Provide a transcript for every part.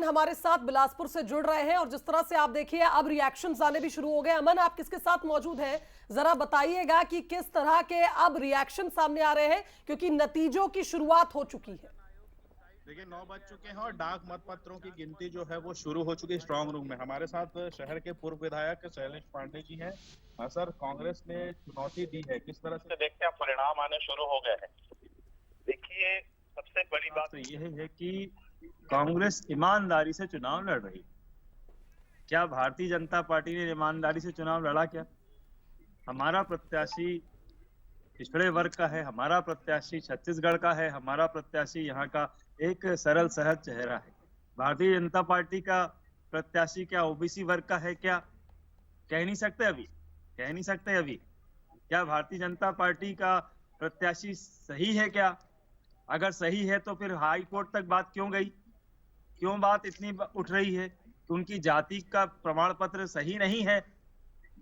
अमन हमारे साथ बिलासपुर से जुड़ रहे हैं और जिस तरह से आप देखिए अब रिएक्शंस आने भी शुरू हो गए। अमन, आप किसके साथ मौजूद हैं, जरा बताइएगा कि किस तरह के अब रिएक्शन सामने आ रहे हैं, क्योंकि नतीजों की शुरुआत हो चुकी है। देखिए 9 बज चुके हैं और डाक मतपत्रों की गिनती जो है वो शुरू हो चुकी है स्ट्रांग रूम में। हमारे साथ शहर के पूर्व विधायक शैलेश पांडे जी हैं। सर, कांग्रेस ने चुनौती दी है, किस तरह से देखते हैं? परिणाम आने शुरू हो गए हैं। देखिए, सबसे बड़ी बात तो यह है कि कांग्रेस ईमानदारी से चुनाव लड़ रही। क्या भारतीय जनता पार्टी ने ईमानदारी से चुनाव लड़ा? क्या हमारा प्रत्याशी पिछड़े वर्ग का है, हमारा प्रत्याशी छत्तीसगढ़ का है, हमारा प्रत्याशी यहाँ का एक सरल सहज चेहरा है। भारतीय जनता पार्टी का प्रत्याशी क्या ओबीसी वर्ग का है? क्या कह नहीं सकते अभी, कह नहीं सकते अभी। क्या भारतीय जनता पार्टी का प्रत्याशी सही है? क्या अगर सही है तो फिर हाई कोर्ट तक बात क्यों गई? क्यों बात इतनी उठ रही है कि उनकी जाति का प्रमाण पत्र सही नहीं है,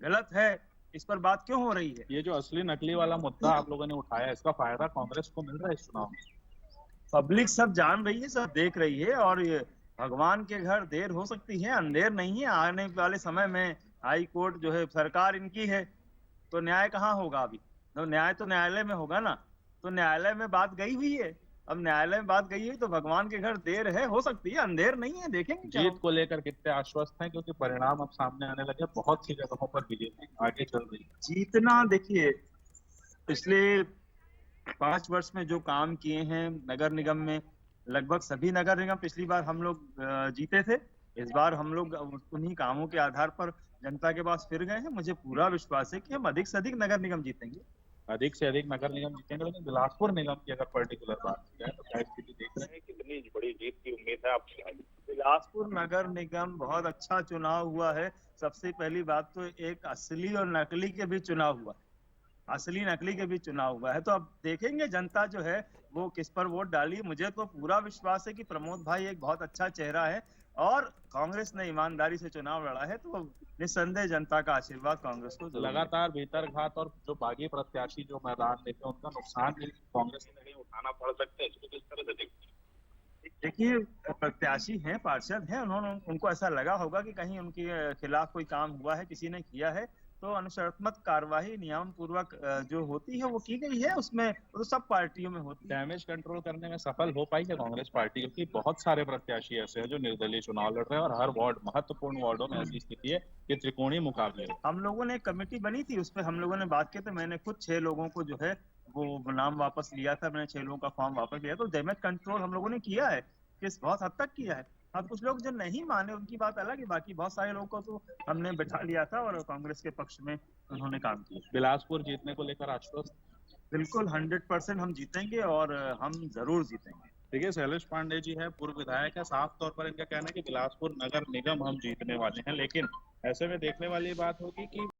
गलत है? इस पर बात क्यों हो रही है? ये जो असली नकली वाला मुद्दा आप लोगों ने उठाया, इसका फायदा कांग्रेस को मिल रहा है इस चुनाव में? पब्लिक सब जान रही है, सब देख रही है। और ये भगवान के घर देर हो सकती है, अंधेर नहीं है। आने वाले समय में हाई कोर्ट जो है सरकार इनकी है, तो न्याय कहाँ होगा? अभी तो न्याय तो न्यायालय में होगा ना। तो न्यायालय में बात गई हुई है, अब न्यायालय में बात गई है तो भगवान के घर देर है, हो सकती है, अंधेर नहीं है। देखेंगे जीत को लेकर कितने आश्वस्त हैं, क्योंकि परिणाम अब सामने आने लगे। बहुत सी जगहों पर बीजेपी आगे चल रही है। जीतना, देखिए, पिछले 5 वर्ष में जो काम किए हैं नगर निगम में, लगभग सभी नगर निगम पिछली बार हम लोग जीते थे। इस बार हम लोग उन्हीं कामों के आधार पर जनता के पास फिर गए हैं। मुझे पूरा विश्वास है कि हम अधिक से अधिक नगर निगम जीतेंगे, अधिक से अधिक नगर निगम जीतेंगे। लेकिन बिलासपुर निगम की अगर पर्टिकुलर बात की जाए तो क्या स्थिति देख रहे हैं? कितनी बड़ी जीत की उम्मीद है आपको? बिलासपुर नगर निगम बहुत अच्छा चुनाव हुआ है। सबसे पहली बात तो एक असली और नकली के भी चुनाव हुआ, असली नकली के भी चुनाव हुआ है। तो अब देखेंगे जनता जो है वो किस पर वोट डाली। मुझे तो पूरा विश्वास है कि प्रमोद भाई एक बहुत अच्छा चेहरा है और कांग्रेस ने ईमानदारी से चुनाव लड़ा है, तो निस्संदेह जनता का आशीर्वाद कांग्रेस को लगातार भीतर घात और जो बागी प्रत्याशी जो मैदान में थे उनका नुकसान भी कांग्रेस को नहीं उठाना पड़ सकता है। इसको किस तरह से देखते हैं? देखिए, प्रत्याशी हैं, पार्षद हैं, उन्होंने उनको ऐसा लगा होगा कि कहीं उनके खिलाफ कोई काम हुआ है, किसी ने किया है, तो अनुशासनात्मक कार्यवाही नियम पूर्वक जो होती है वो की गई है। उसमें तो सब पार्टियों में होती है। डैमेज कंट्रोल करने में सफल हो पाई है कांग्रेस पार्टी? क्योंकि बहुत सारे प्रत्याशी ऐसे हैं जो निर्दलीय चुनाव लड़ रहे हैं और हर वार्ड, महत्वपूर्ण वार्डों में ऐसी स्थिति है कि त्रिकोणीय मुकाबले। हम लोगों ने एक कमेटी बनी थी, उसमें हम लोगों ने बात की, तो मैंने खुद 6 लोगों को जो है वो नाम वापस लिया था। मैंने 6 लोगों का फॉर्म वापस लिया। तो डैमेज कंट्रोल हम लोगों ने किया है, किस बहुत हद तक किया है। अब कुछ लोग जो नहीं माने उनकी बात अलग है, बाकी बहुत सारे लोगों को तो हमने बैठा लिया था और कांग्रेस के पक्ष में उन्होंने काम किया। बिलासपुर जीतने को लेकर आश्वस्त? बिल्कुल 100% हम जीतेंगे और हम जरूर जीतेंगे। देखिए, शैलेश पांडे जी है, पूर्व विधायक है। साफ तौर पर इनका कहना है कि बिलासपुर नगर निगम हम जीतने वाले हैं। लेकिन ऐसे में देखने वाली बात होगी कि